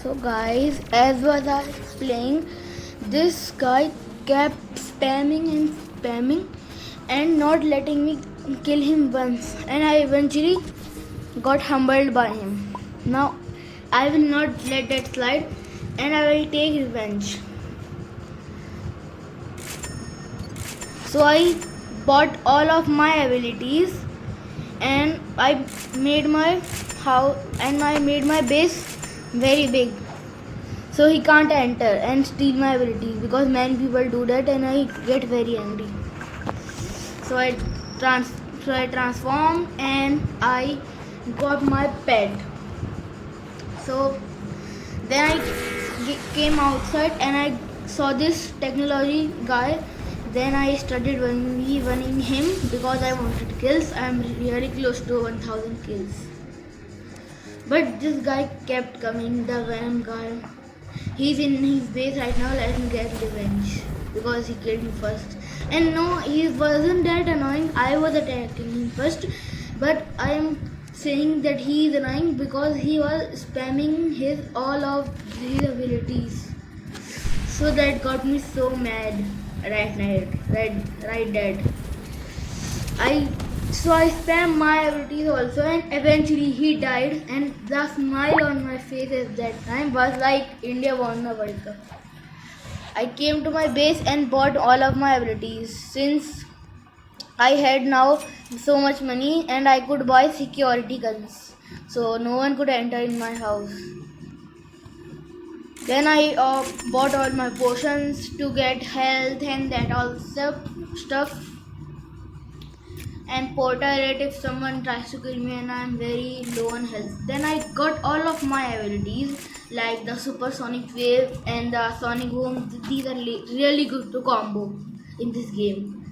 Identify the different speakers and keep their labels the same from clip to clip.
Speaker 1: So guys, as was I playing, this guy kept spamming and not letting me kill him once, and I eventually got humbled by him. Now I will not let that slide, and I will take revenge. So I bought all of my abilities, and I made my house and I made my base very big, so he can't enter and steal my abilities, because many people do that and I get very angry. So I transformed and I got my pet. So then I came outside and I saw this technology guy. Then I started winning him because I wanted kills. I am really close to 1000 kills. But this guy kept coming, the Venom guy. He's in his base right now. Let him get revenge because he killed me first. And no, he wasn't that annoying. I was attacking him first, but I am saying that he is annoying because he was spamming his all of his abilities. So that got me so mad right dead. I spam my abilities also, and eventually he died, and the smile on my face at that time was like India won the World Cup. I came to my base and bought all of my abilities, since I had now so much money and I could buy security guns, so no one could enter in my house. Then I bought all my potions to get health and that all stuff, and portal it if someone tries to kill me and I am very low on health. Then I got all of my abilities like the supersonic wave and the sonic boom. These are really good to combo in this game.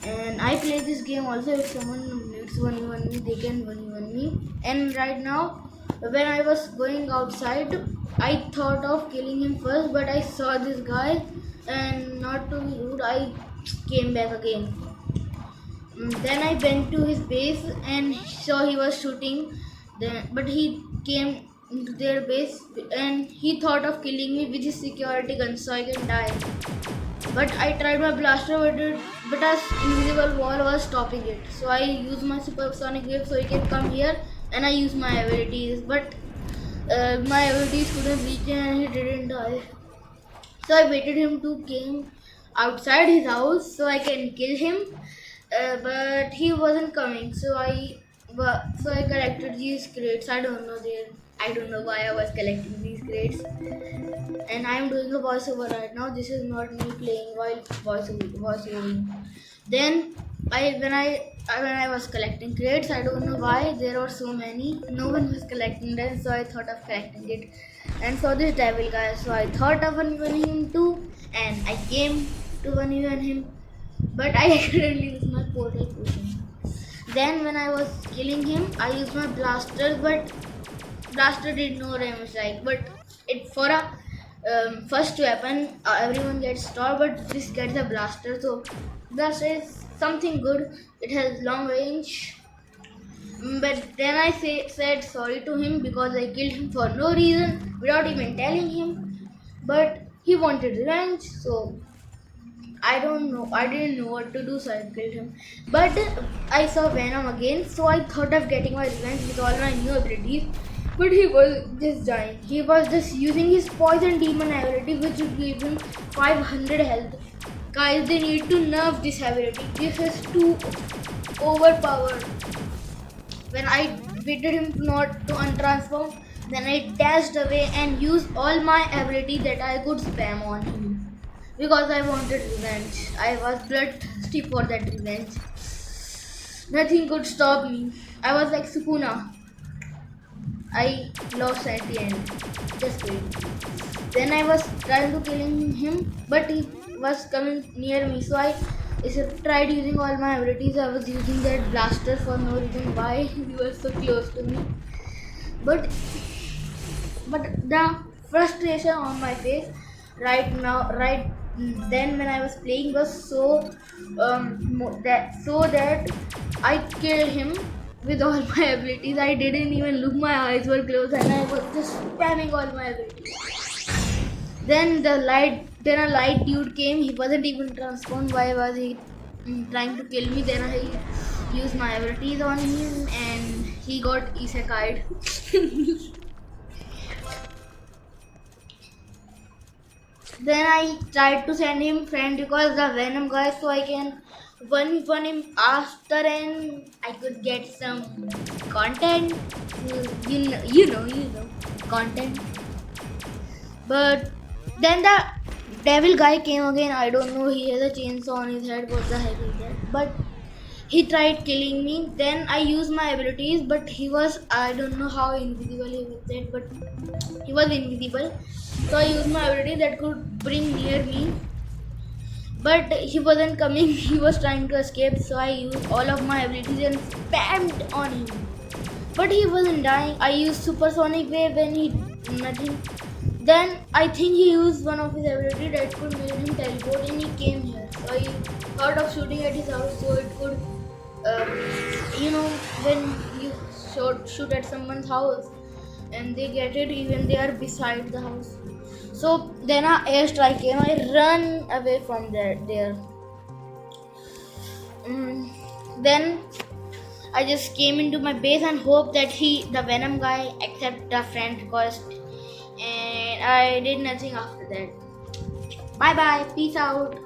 Speaker 1: And I play this game also. If someone needs 1v1 me, they can 1v1 me. And right now, when I was going outside, I thought of killing him first, but I saw this guy, and not to be rude, I came back again. Then I went to his base and saw he was shooting. But he came into their base and he thought of killing me with his security gun so I can die. But I tried my blaster, but a invisible wall was stopping it. So I used my supersonic wave so he can come here, and I used my abilities. But my abilities couldn't reach him and he didn't die. So I waited him to came outside his house so I can kill him. But he wasn't coming, so I collected these crates. I don't know why I was collecting these crates. And I am doing a voiceover right now. This is not me playing while voiceovering. Then when I was collecting crates, I don't know why there were so many. No one was collecting them, so I thought of collecting it. And saw this devil guy, so I thought of one him too, and I came to one him. But I accidentally used my portal potion. Then when I was killing him, I used my blaster, but blaster did no damage. But it for a first weapon, everyone gets star, but this gets a blaster. So blaster is something good. It has long range. But then I said sorry to him because I killed him for no reason without even telling him. But he wanted revenge, so I don't know. I didn't know what to do, so I killed him. But I saw Venom again, so I thought of getting my revenge with all my new abilities. But he was just dying. He was just using his poison demon ability, which would give him 500 health. Guys, they need to nerf this ability. This is too overpowered. When I waited him not to untransform, then I dashed away and used all my ability that I could spam on him. Because I wanted revenge. I was bloodthirsty for that revenge. Nothing could stop me. I was like Sukuna. I lost at the end. Just kidding. Then I was trying to kill him, but he was coming near me. So I tried using all my abilities. I was using that blaster for no reason. Why he was so close to me. But the frustration on my face right then when I was playing was so that I killed him, with all my abilities. I didn't even look, my eyes were closed and I was just spamming all my abilities. Then a light dude came. He wasn't even transformed. Why was he trying to kill me? Then I used my abilities on him and he got isekai'd. Then I tried to send him friend because the Venom guy, so I can one him after and I could get some content. You know, content. But then the devil guy came again. I don't know. He has a chainsaw on his head. What the heck is that? But he tried killing me. Then I used my abilities, but he was, I don't know how invisible he was that, but he was invisible. So I used my ability that could bring near me. But he wasn't coming. He was trying to escape. So I used all of my abilities and spammed on him. But he wasn't dying. I used supersonic wave and he nothing. Then I think he used one of his ability that could make him teleport and he came here. So I thought of shooting at his house so it could, when you shoot at someone's house and they get it even they are beside the house. So then a airstrike came. I run away from there. Then I just came into my base and hope that the Venom guy, accept the friend request. And I did nothing after that. Bye bye. Peace out.